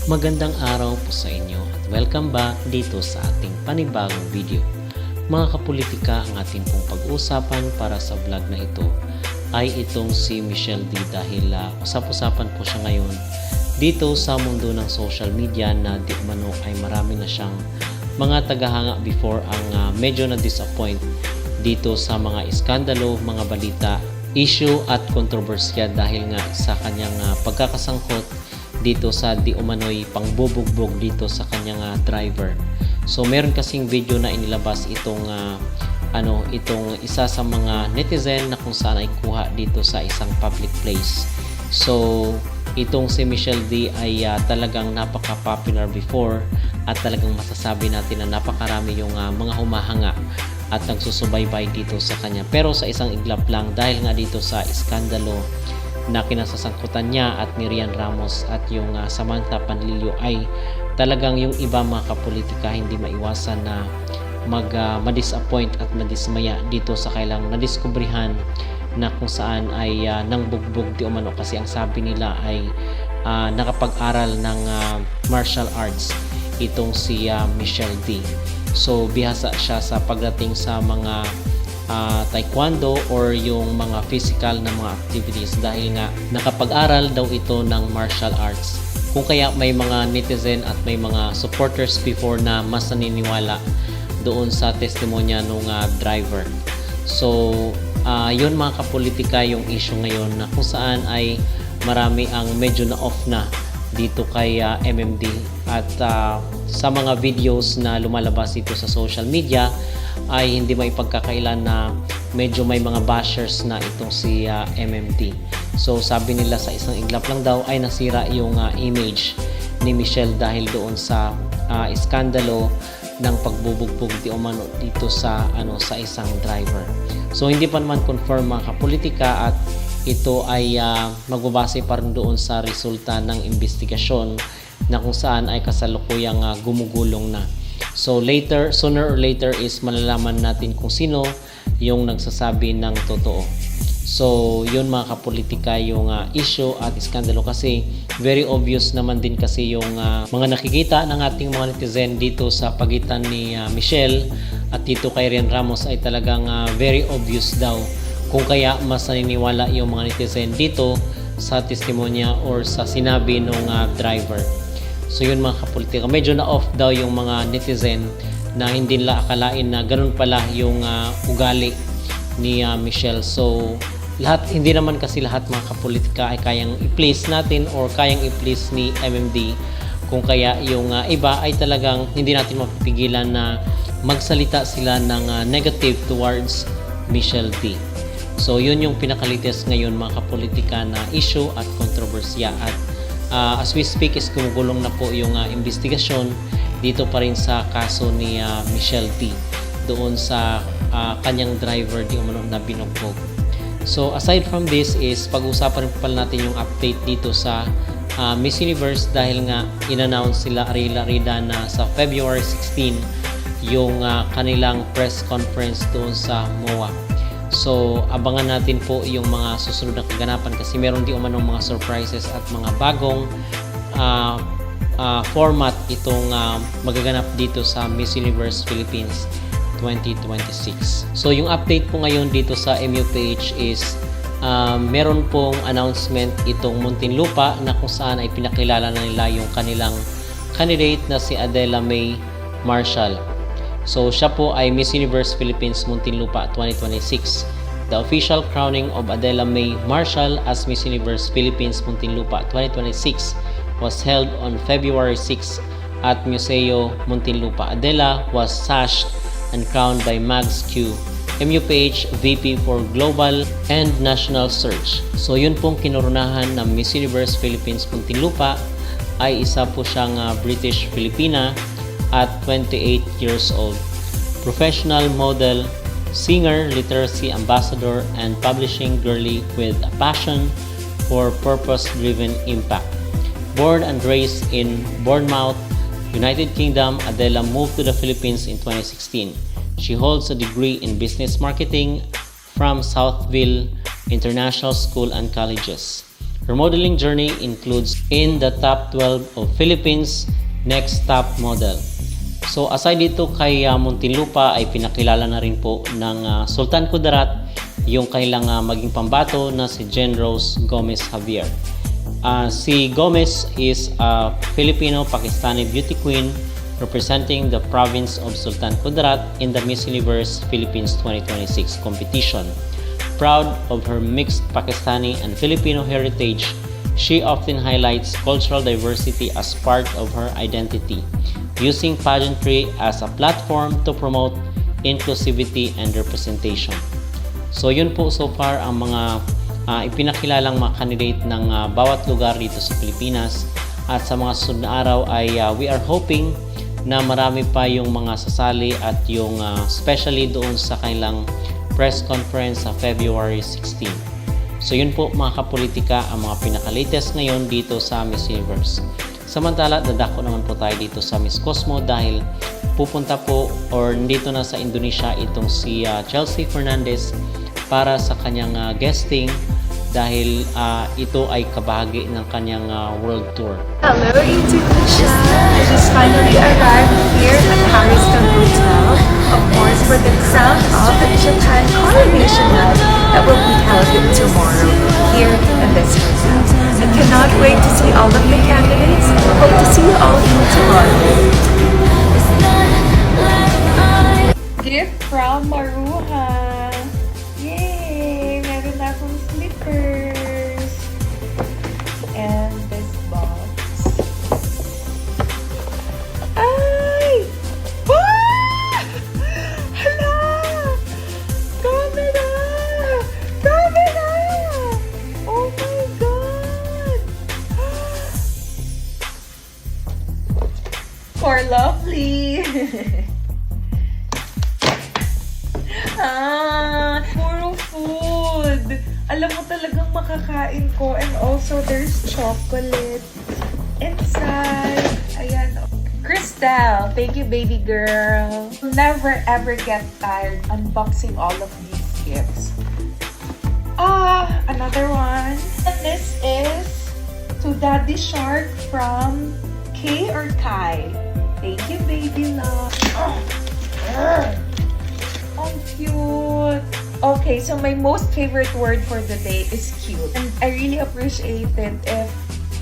Magandang araw po sa inyo at welcome back dito sa ating panibagong video. Mga kapolitika, ang ating pong pag-uusapan para sa vlog na ito ay itong si Michelle D dahil usap-usapan po siya ngayon dito sa mundo ng social media na di umano ay marami na siyang mga tagahanga before ang medyo na-disappoint dito sa mga iskandalo, mga balita, issue at kontrobersya dahil nga sa kanyang pagkakasangkot dito sa di umano'y pangbubugbog dito sa kanyang driver. So meron kasing video na inilabas itong isa sa mga netizen na kung saan ay kuha dito sa isang public place. So itong si Michelle D ay talagang napaka-popular before at talagang masasabi natin na napakarami yung mga humahanga at nagsusubaybay dito sa kanya. Pero sa isang iglap lang dahil nga dito sa iskandalo na kinasasangkutan niya at ni Rian Ramos at yung Samantha Panlilio ay talagang yung iba mga kapolitika hindi maiwasan na ma-disappoint at madismaya dito sa kailang nadiskubrihan na kung saan ay nang bugbog di umano kasi ang sabi nila ay nakapag-aral ng martial arts itong si Michelle D. So bihasa siya sa pagdating sa mga taekwondo or yung mga physical na mga activities dahil nga nakapag-aral daw ito ng martial arts. Kung kaya may mga netizen at may mga supporters before na mas naniniwala doon sa testimonya ng driver. So yun mga kapolitika yung issue ngayon na kung saan ay marami ang medyo na off na dito kay MMD at sa mga videos na lumalabas dito sa social media ay hindi maipagkakailan na medyo may mga bashers na itong si MMD. So sabi nila sa isang iglap lang daw ay nasira yung image ni Michelle dahil doon sa iskandalo ng pagbubugbog di umano dito sa sa isang driver. So hindi pa naman confirm mga kapolitika at ito ay magbabase pa rin doon sa resulta ng investigasyon na kung saan ay kasalukuyang gumugulong na. So sooner or later is malalaman natin kung sino yung nagsasabi ng totoo. So yun mga kapolitika yung issue at iskandalo kasi very obvious naman din kasi yung mga nakikita ng ating mga netizen dito sa pagitan ni Michelle at dito kay Rian Ramos ay talagang very obvious daw. Kung kaya mas naniniwala yung mga netizen dito sa testimonya or sa sinabi ng driver. So yun mga kapolitika, medyo na off daw yung mga netizen na hindi nila akalain na ganun pala yung ugali ni Michelle. So hindi naman kasi lahat mga kapolitika ay kayang i-please natin or kayang i-please ni MMD. Kung kaya yung iba ay talagang hindi natin mapipigilan na magsalita sila ng negative towards Michelle D. So yun yung pinakalites ngayon mga kapolitika na issue at kontrobersya at as we speak is gumugulong na po yung investigasyon dito pa rin sa kaso ni Michelle D doon sa kanyang driver di umano na binugbog. So aside from this is pag-usapan pala natin yung update dito sa Miss Universe dahil nga in-announce sila Arila na sa February 16 yung kanilang press conference doon sa MOA. So, abangan natin po yung mga susunod na kaganapan kasi meron di umanong mga surprises at mga bagong format itong magaganap dito sa Miss Universe Philippines 2026. So, yung update po ngayon dito sa MUPH is meron pong announcement itong Muntinlupa na kung saan ay pinakilala na nila yung kanilang candidate na si Adela May Marshall. So siya po ay Miss Universe Philippines Muntinlupa 2026. The official crowning of Adela May Marshall as Miss Universe Philippines Muntinlupa 2026 was held on February 6 at Museo Muntinlupa. Adela was sashed and crowned by Mags Q, MUPH VP for Global and National Search. So yun pong kinoronahan ng Miss Universe Philippines Muntinlupa ay isa po siyang British Filipina at 28 years old. Professional model, singer, literacy ambassador, and publishing girly with a passion for purpose-driven impact. Born and raised in Bournemouth, United Kingdom, Adela moved to the Philippines in 2016. She holds a degree in business marketing from Southville International School and Colleges. Her modeling journey includes in the top 12 of Philippines Next Top Model. So aside dito kay Muntinlupa ay pinakilala na rin po ng Sultan Kudarat yung kailang maging pambato na si Jen Rose Gomez Javier. Si Gomez is a Filipino-Pakistani beauty queen representing the province of Sultan Kudarat in the Miss Universe Philippines 2026 competition. Proud of her mixed Pakistani and Filipino heritage, she often highlights cultural diversity as part of her identity, using pageantry as a platform to promote inclusivity and representation. So yun po so far ang mga ipinakilalang mga candidate ng bawat lugar dito sa Pilipinas. At sa mga susunod na araw ay we are hoping na marami pa yung mga sasali at yung especially doon sa kanilang press conference sa February 16. So yun po mga kapolitika ang mga pinaka-latest ngayon dito sa Miss Universe. Samantala, dadako naman po tayo dito sa Miss Cosmo dahil pupunta po or dito na sa Indonesia itong si Chelsea Fernandez para sa kanyang guesting dahil ito ay kabahagi ng kanyang world tour. Hello Indonesia! I just finally arrived here at Harrison Hotel, of course for the crown of the Japan Coronation Night that will be held tomorrow here in this hotel. I cannot wait to see all of the candidates. Hope to see you all tomorrow. Gift from Maruha! Yay! Meron na akong slippers. And this box. Ay! Ah! Hala! Camera! Camera! Oh my God! For lovely! Puro food. Alam mo talagang makakain ko. And also, there's chocolate inside. Ayan. Crystal, thank you, baby girl. Never ever get tired unboxing all of these gifts. Another one. And this is to Daddy Shark from K or Kai. Thank you, baby love. Oh, cute. Okay, so my most favorite word for the day is cute. And I really appreciate it if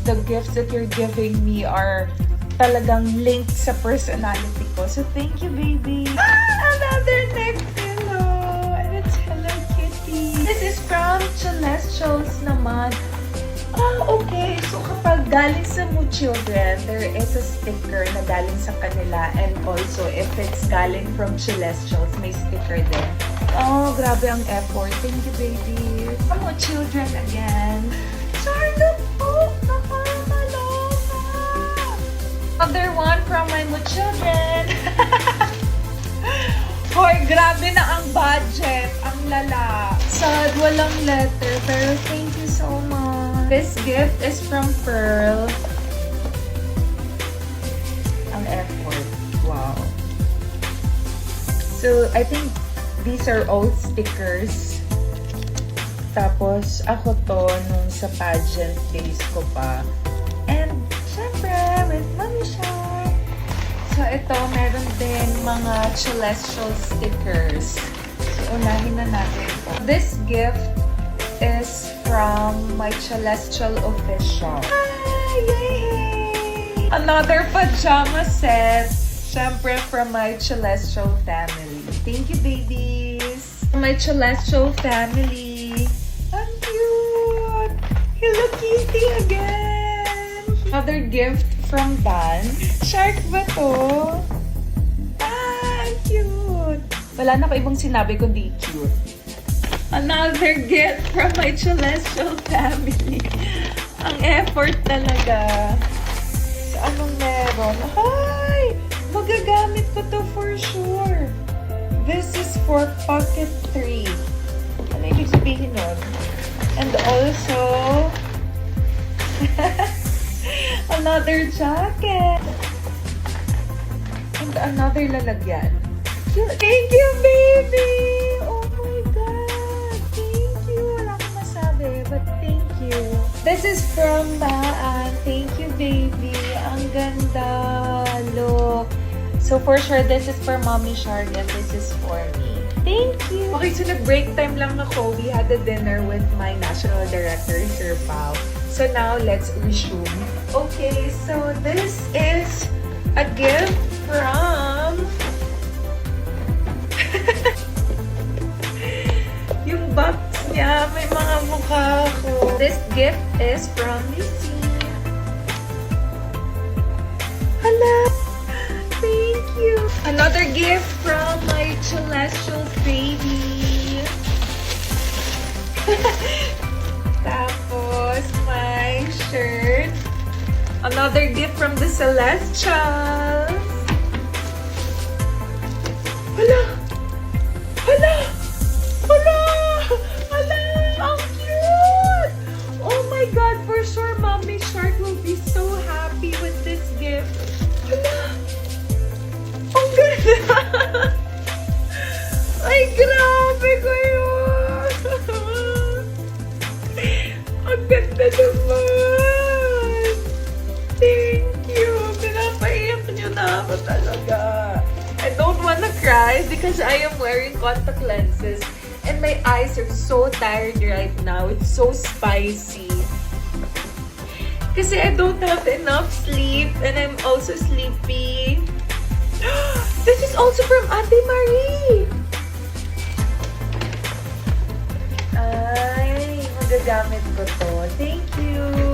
the gifts that you're giving me are talagang linked sa personality ko. So thank you, baby. Another neck pillow. And it's Hello Kitty. This is from Celestials naman. Okay. So kapag galing sa Mood Children, there is a sticker na galing sa kanila. And also, if it's galing from Celestials, may sticker din. Oh, grabe ang effort. Thank you, baby. From Mood Children again. Charlotte po! Nakamaloma! Another one from my Mood Children. Hoy, grabe na ang budget. Ang lala. Sad, walang letter. Pero thank you so much. This gift is from Pearl. Ang effort. Wow. So, I think these are all stickers. Tapos, ako to nung sa pageant days ko pa. And, syempre, with mommy siya. So, ito, meron din mga Celestial stickers. So, unahin na natin ito. This gift is from my Celestial official. Hi! Yay! Another pajama set. Syempre, from my Celestial family. Thank you, babies! My Celestial family. Ang cute! Hello Kitty again! Another gift from Dan. Shark ba to? Ang cute! Wala na ko ibang sinabi kundi cute. Another gift from my Celestial family. Ang effort talaga. So, anong meron? Hi! Magagamit ko to for sure. This is for pocket 3. Ano ibig sabihin nun? And also, another jacket. And another lalagyan. Thank you, baby! Oh my God! Thank you! Wala akong masabi, but thank you. you. This is from Baan. Thank you, baby. Ang ganda. Look. So for sure, this is for Mommy Shark and this is for me. Thank you. Okay, so nag-break time lang ako. We had a dinner with my national director, Sir Pao. So now, let's resume. Okay, so this is a gift from... Yung box niya, may mga mukha ko. This gift is from Missy. Hala! Thank you! Another gift from my celestial baby. Tapos, my shirt. Another gift from the Celestials. Hala! Hala! Hala! Hala! Ang cute! Oh my God! For sure, Mommy Shark will be so happy with this gift. Hala! Ang ganda! Ay, grabe ko yun! Ang ganda naman! Thank you! Pinapaiyak niyo na ako talaga. I don't wanna cry because I am wearing contact lenses and my eyes are so tired right now. It's so spicy. Kasi I don't have enough sleep and I'm also sleepy. This is also from Ate Marie! Ay, magagamit ko to. Thank you!